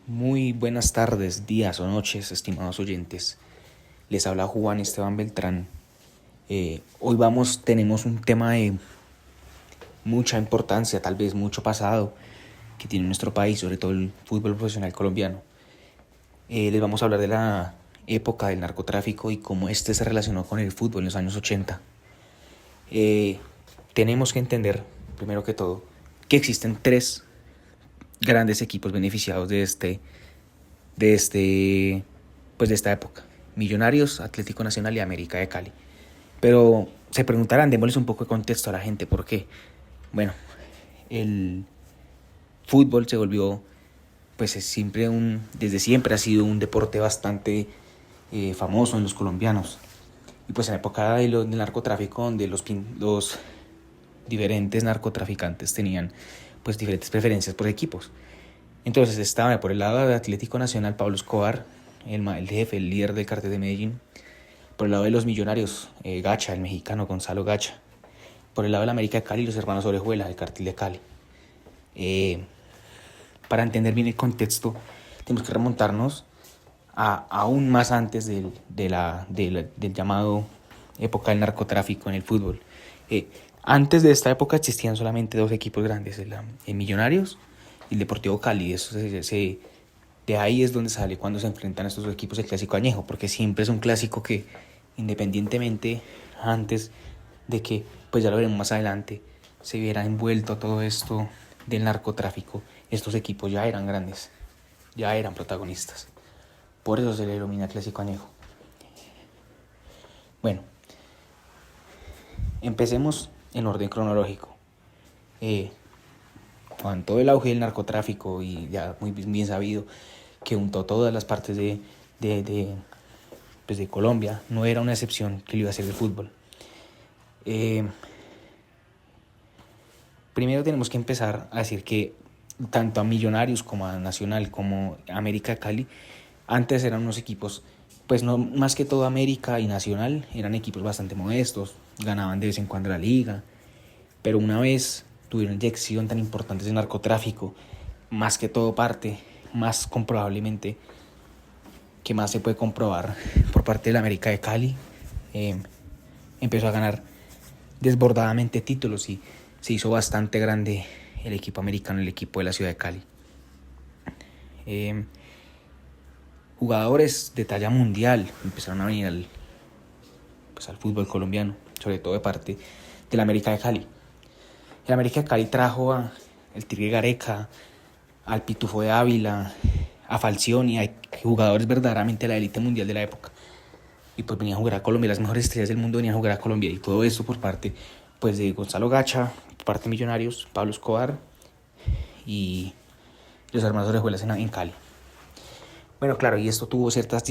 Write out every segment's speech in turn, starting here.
Muy buenas tardes, días o noches, estimados oyentes. Les habla Juan Esteban Beltrán. Hoy tenemos un tema de mucha importancia, tal vez mucho pasado, que tiene nuestro país, sobre todo el fútbol profesional colombiano. Les vamos a hablar de la época del narcotráfico y cómo este se relacionó con el fútbol en los años 80. Tenemos que entender, primero que todo, que existen tres grandes equipos beneficiados de esta época: Millonarios, Atlético Nacional y América de Cali. Pero se preguntarán, démosles un poco de contexto a la gente, ¿por qué? Bueno, el fútbol se volvió, desde siempre ha sido un deporte bastante famoso en los colombianos. Y pues en la época del narcotráfico, donde los diferentes narcotraficantes tenían pues diferentes preferencias por equipos. Entonces estaba por el lado del Atlético Nacional Pablo Escobar, el jefe, el líder del cartel de Medellín. Por el lado de los Millonarios, Gacha, el mexicano Gonzalo Gacha. Por el lado de la América de Cali, los hermanos Orejuela, el cartel de Cali. Para entender bien el contexto, tenemos que remontarnos aún más antes del llamado época del narcotráfico en el fútbol. Antes de esta época existían solamente dos equipos grandes, el Millonarios y el Deportivo Cali. De ahí es donde sale, cuando se enfrentan estos dos equipos, el clásico añejo, porque siempre es un clásico que, independientemente, antes de que, pues ya lo veremos más adelante, se viera envuelto todo esto del narcotráfico, estos equipos ya eran grandes, ya eran protagonistas. Por eso se le denomina clásico añejo. Bueno, empecemos en orden cronológico. Con todo el auge del narcotráfico, y ya muy bien sabido que untó todas las partes de Colombia, no era una excepción que lo iba a hacer el fútbol. Primero tenemos que empezar a decir que tanto a Millonarios como a Nacional como a América de Cali antes eran unos equipos, pues no, más que todo América y Nacional eran equipos bastante modestos, ganaban de vez en cuando la liga, pero una vez tuvieron inyección tan importantes de narcotráfico, más que todo más comprobablemente, que más se puede comprobar por parte de la América de Cali, empezó a ganar desbordadamente títulos y se hizo bastante grande el equipo americano, el equipo de la ciudad de Cali. Jugadores de talla mundial empezaron a venir al fútbol colombiano, sobre todo de parte de la América de Cali. El América de Cali trajo a el Tigre Gareca, al Pitufo de Ávila, a Falcioni, a jugadores verdaderamente de la élite mundial de la época. Y pues venían a jugar a Colombia, las mejores estrellas del mundo venían a jugar a Colombia, y todo esto por parte pues de Gonzalo Gacha, por parte de Millonarios, Pablo Escobar y los hermanos Orejuelas en Cali. Bueno, claro, y esto tuvo ciertas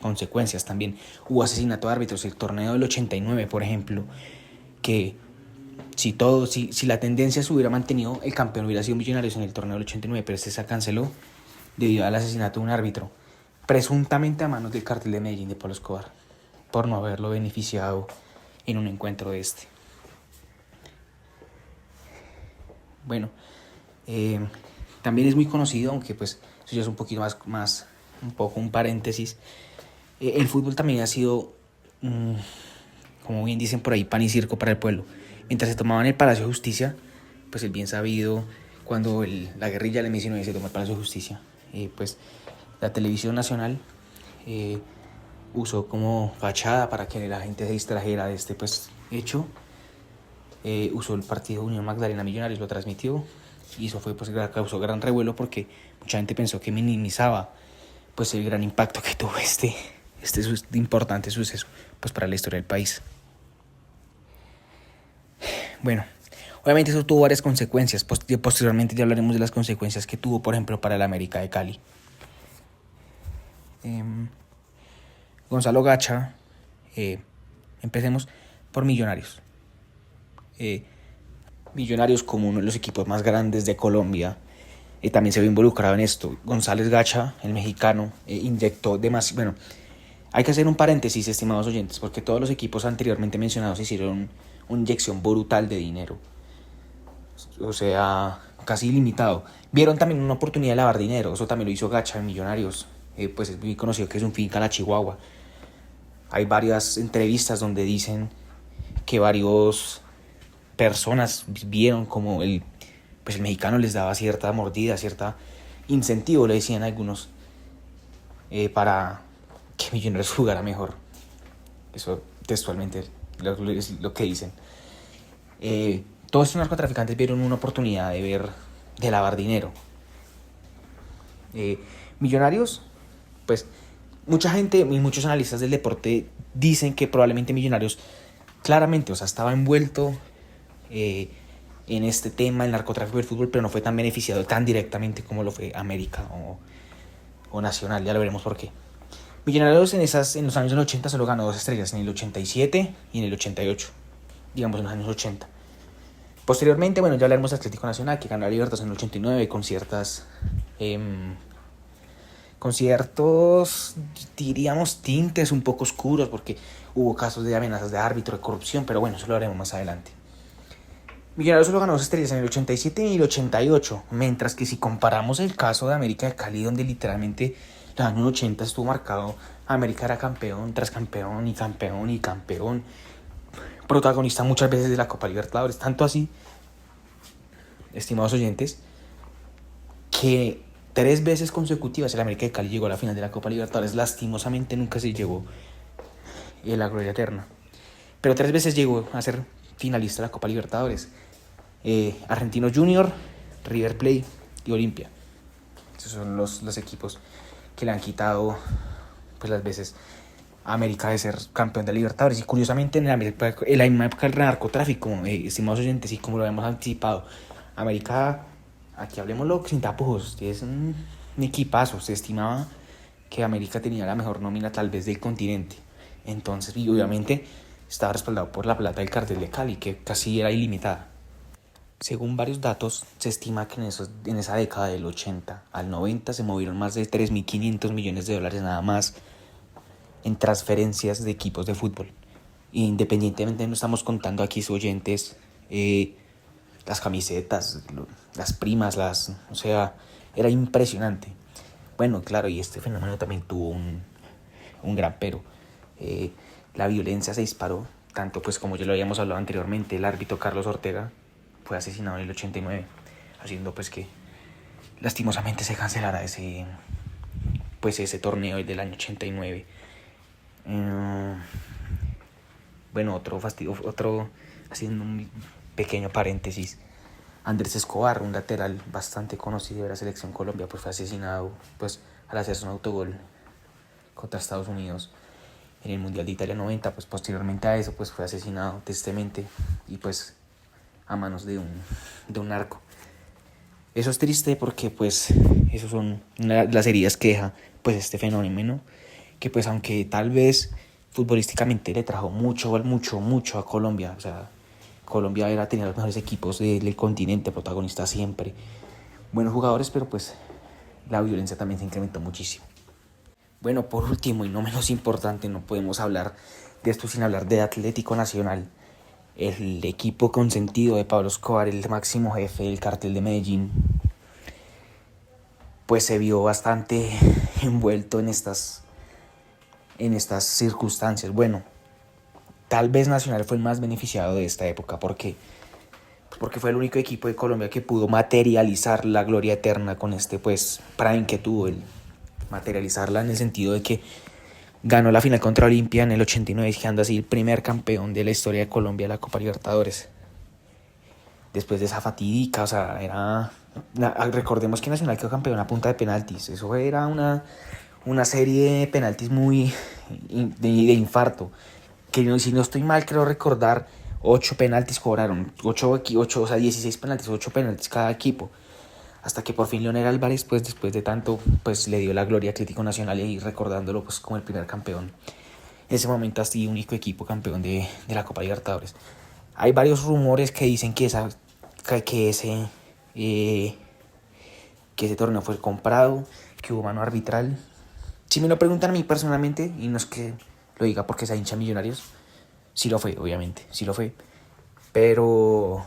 consecuencias también. Hubo asesinato de árbitros. El torneo del 89, por ejemplo, que si la tendencia se hubiera mantenido, el campeón hubiera sido Millonarios en el torneo del 89, pero este se canceló debido al asesinato de un árbitro, presuntamente a manos del cartel de Medellín de Pablo Escobar, por no haberlo beneficiado en un encuentro de este. Bueno, también es muy conocido, aunque pues eso ya es un poquito más un poco un paréntesis. El fútbol también ha sido, como bien dicen por ahí, pan y circo para el pueblo. Mientras se tomaba en el Palacio de Justicia, pues el bien sabido, cuando la guerrilla del M-19 se tomó el Palacio de Justicia, pues la televisión nacional usó como fachada para que la gente se distrajera de este pues hecho. Usó el partido Unión Magdalena Millonarios, lo transmitió, y eso fue pues causó gran revuelo porque mucha gente pensó que minimizaba pues el gran impacto que tuvo este importante suceso pues para la historia del país. Bueno, obviamente eso tuvo varias consecuencias. Posteriormente ya hablaremos de las consecuencias que tuvo, por ejemplo, para el América de Cali. Gonzalo Gacha, empecemos por Millonarios. Millonarios, como uno de los equipos más grandes de Colombia, también se vio involucrado en esto. González Gacha, el mexicano, inyectó demasiado. Bueno, hay que hacer un paréntesis, estimados oyentes, porque todos los equipos anteriormente mencionados hicieron una inyección brutal de dinero. O sea, casi ilimitado. Vieron también una oportunidad de lavar dinero, eso también lo hizo Gacha en Millonarios, pues es muy conocido que es un finca la Chihuahua. Hay varias entrevistas donde dicen que varios personas vieron como el mexicano les daba cierta mordida, cierta incentivo, le decían algunos, para que Millonarios jugara mejor. Eso textualmente es lo que dicen. Todos estos narcotraficantes vieron una oportunidad de lavar dinero. Millonarios, pues mucha gente y muchos analistas del deporte dicen que probablemente Millonarios claramente, o sea, estaba envuelto en este tema, el narcotráfico del fútbol, pero no fue tan beneficiado tan directamente como lo fue América o Nacional, ya lo veremos por qué. Millonarios en los años 80 solo ganó 2 estrellas, en el 87 y en el 88, digamos en los años 80. Posteriormente, bueno, ya hablaremos de Atlético Nacional, que ganó la Libertadores en el 89 con ciertos, diríamos, tintes un poco oscuros, porque hubo casos de amenazas de árbitro, de corrupción, pero bueno, eso lo haremos más adelante. Millonarios solo ganó 2 estrellas en el 87 y el 88, mientras que si comparamos el caso de América de Cali, donde literalmente los años 80 estuvo marcado, América era campeón tras campeón y campeón y campeón, protagonista muchas veces de la Copa Libertadores, tanto así, estimados oyentes, que 3 veces consecutivas el América de Cali llegó a la final de la Copa Libertadores. Lastimosamente nunca se llegó la gloria eterna, pero 3 veces llegó a ser finalista de la Copa Libertadores. Argentino Junior, River Plate y Olimpia. Esos son los equipos que le han quitado pues las veces a América de ser campeón de Libertadores. Y curiosamente en la misma época del narcotráfico, estimados oyentes, y como lo habíamos anticipado, América, aquí hablemoslo sin tapujos, es un equipazo. Se estimaba que América tenía la mejor nómina tal vez del continente. Entonces, y obviamente estaba respaldado por la plata del cartel de Cali, que casi era ilimitada. Según varios datos, se estima que en esa década del 80 al 90 se movieron más de 3.500 millones de dólares nada más en transferencias de equipos de fútbol. Independientemente, no estamos contando aquí, sus oyentes, las camisetas, las primas, o sea, era impresionante. Bueno, claro, y este fenómeno también tuvo un gran pero. La violencia se disparó, tanto pues como ya lo habíamos hablado anteriormente, el árbitro Carlos Ortega fue asesinado en el 89, haciendo pues que lastimosamente se cancelara ese torneo del año 89. Bueno, otro, haciendo un pequeño paréntesis, Andrés Escobar, un lateral bastante conocido de la selección Colombia, pues fue asesinado pues al hacerse un autogol contra Estados Unidos en el Mundial de Italia 90. Pues posteriormente a eso pues fue asesinado tristemente y pues a manos de un narco. Eso es triste porque pues esos son las heridas que deja pues este fenómeno, que pues aunque tal vez futbolísticamente le trajo mucho a Colombia, o sea, Colombia tenía los mejores equipos del continente, protagonistas siempre, buenos jugadores, pero pues la violencia también se incrementó muchísimo. Bueno, por último y no menos importante, no podemos hablar de esto sin hablar de Atlético Nacional, el equipo consentido de Pablo Escobar, el máximo jefe del cartel de Medellín. Pues se vio bastante envuelto en estas circunstancias. Bueno, tal vez Nacional fue el más beneficiado de esta época. ¿Por qué? Pues porque fue el único equipo de Colombia que pudo materializar la gloria eterna con este pues prime que tuvo, el materializarla en el sentido de que ganó la final contra Olimpia en el 89, quedando así el primer campeón de la historia de Colombia de la Copa Libertadores. Después de esa fatídica, o sea, recordemos que Nacional quedó campeón a punta de penaltis. Eso era una serie de penaltis muy de infarto. Que si no estoy mal, creo recordar, 8 penaltis cobraron. 16 penaltis, 8 penaltis cada equipo. Hasta que por fin Leonel Álvarez, pues después de tanto, pues le dio la gloria a Atlético Nacional y recordándolo pues como el primer campeón. En ese momento así único equipo campeón de la Copa Libertadores. Hay varios rumores que dicen que ese torneo fue comprado, que hubo mano arbitral. Si me lo preguntan a mí personalmente, y no es que lo diga porque sea hincha Millonarios, sí lo fue, obviamente, sí lo fue. Pero,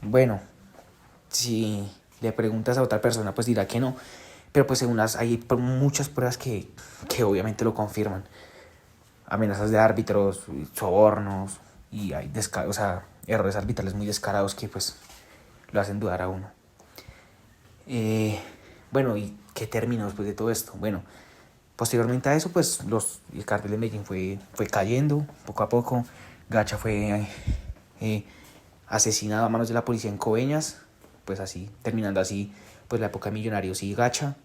bueno, sí le preguntas a otra persona, pues dirá que no. Pero pues según hay muchas pruebas que obviamente lo confirman. Amenazas de árbitros, sobornos y hay o sea, errores arbitrales muy descarados que pues lo hacen dudar a uno. Bueno, ¿y qué terminó después de todo esto? Bueno, posteriormente a eso, pues el cartel de Medellín fue cayendo poco a poco. Gacha fue asesinado a manos de la policía en Coveñas, pues así, terminando así pues la época de Millonarios y Gacha.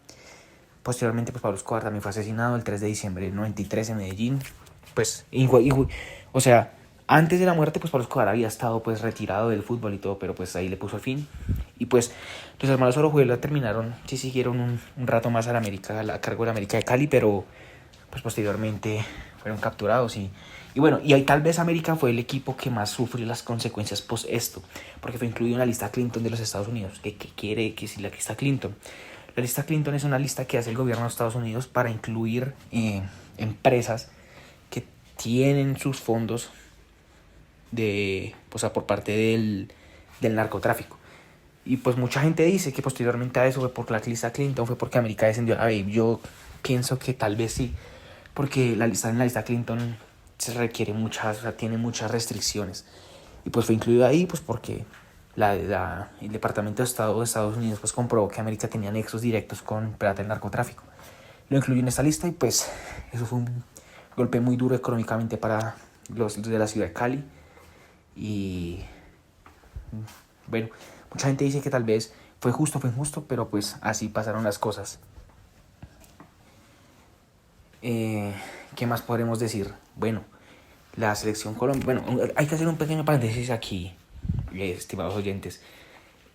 Posteriormente, pues Pablo Escobar también fue asesinado el 3 de diciembre del 93 en Medellín. Pues, o sea, antes de la muerte, pues Pablo Escobar había estado pues retirado del fútbol y todo, pero pues ahí le puso el fin. Y pues los hermanos Orejuela terminaron, sí siguieron un rato más a cargo de la América de Cali, pero pues posteriormente fueron capturados y bueno, y ahí tal vez América fue el equipo que más sufrió las consecuencias post esto, porque fue incluido en la lista Clinton de los Estados Unidos. ¿Qué quiere decir la lista Clinton? La lista Clinton es una lista que hace el gobierno de Estados Unidos para incluir empresas que tienen sus fondos por parte del narcotráfico. Y pues mucha gente dice que posteriormente a eso fue por la lista Clinton, fue porque América descendió. A ver, yo pienso que tal vez sí, porque en la lista Clinton se requiere tiene muchas restricciones. Y pues fue incluido ahí pues porque el Departamento de Estado de Estados Unidos pues comprobó que América tenía nexos directos con plata del narcotráfico. Lo incluyó en esta lista y pues eso fue un golpe muy duro económicamente para los de la ciudad de Cali. Y bueno, mucha gente dice que tal vez fue injusto, pero pues así pasaron las cosas. ¿Qué más podremos decir? Bueno, la selección Colombia. Bueno, hay que hacer un pequeño paréntesis aquí, estimados oyentes.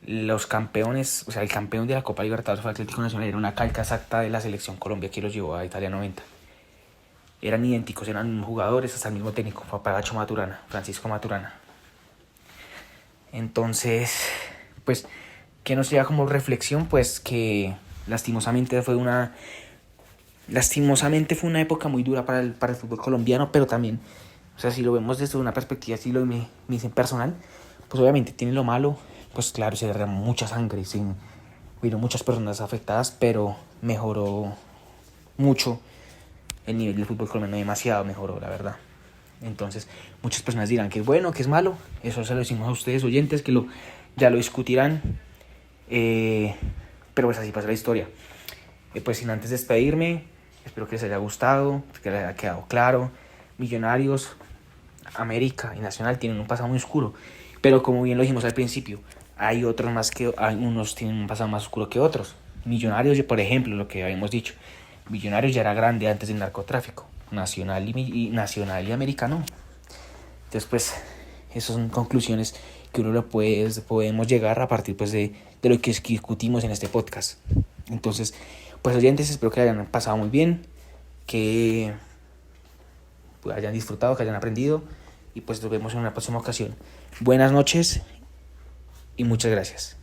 Los campeones, o sea, el campeón de la Copa Libertadores fue Atlético Nacional, era una calca exacta de la selección Colombia que los llevó a Italia 90. Eran idénticos, eran jugadores, hasta el mismo técnico, Papagacho Maturana, Francisco Maturana. Entonces, pues, ¿qué nos lleva como reflexión? Pues que lastimosamente fue una época muy dura para el fútbol colombiano, pero también, o sea, si lo vemos desde una perspectiva, si lo me dicen personal, pues obviamente tiene lo malo, pues claro, se derramó mucha sangre, hubieron muchas personas afectadas, pero mejoró mucho el nivel del fútbol colombiano, demasiado mejoró, la verdad. Entonces, muchas personas dirán que es bueno, que es malo, eso se lo decimos a ustedes oyentes, que ya lo discutirán, pero pues así pasa la historia. Pues sin antes despedirme, espero que les haya gustado, que les haya quedado claro. Millonarios, América y Nacional tienen un pasado muy oscuro, pero como bien lo dijimos al principio, hay unos tienen un pasado más oscuro que otros. Millonarios, por ejemplo, lo que habíamos dicho, Millonarios ya era grande antes del narcotráfico, Nacional y América no. Entonces pues esas son conclusiones que uno podemos llegar a partir pues de lo que discutimos en este podcast. Entonces, pues oyentes, espero que hayan pasado muy bien, que hayan disfrutado, que hayan aprendido y pues nos vemos en una próxima ocasión. Buenas noches y muchas gracias.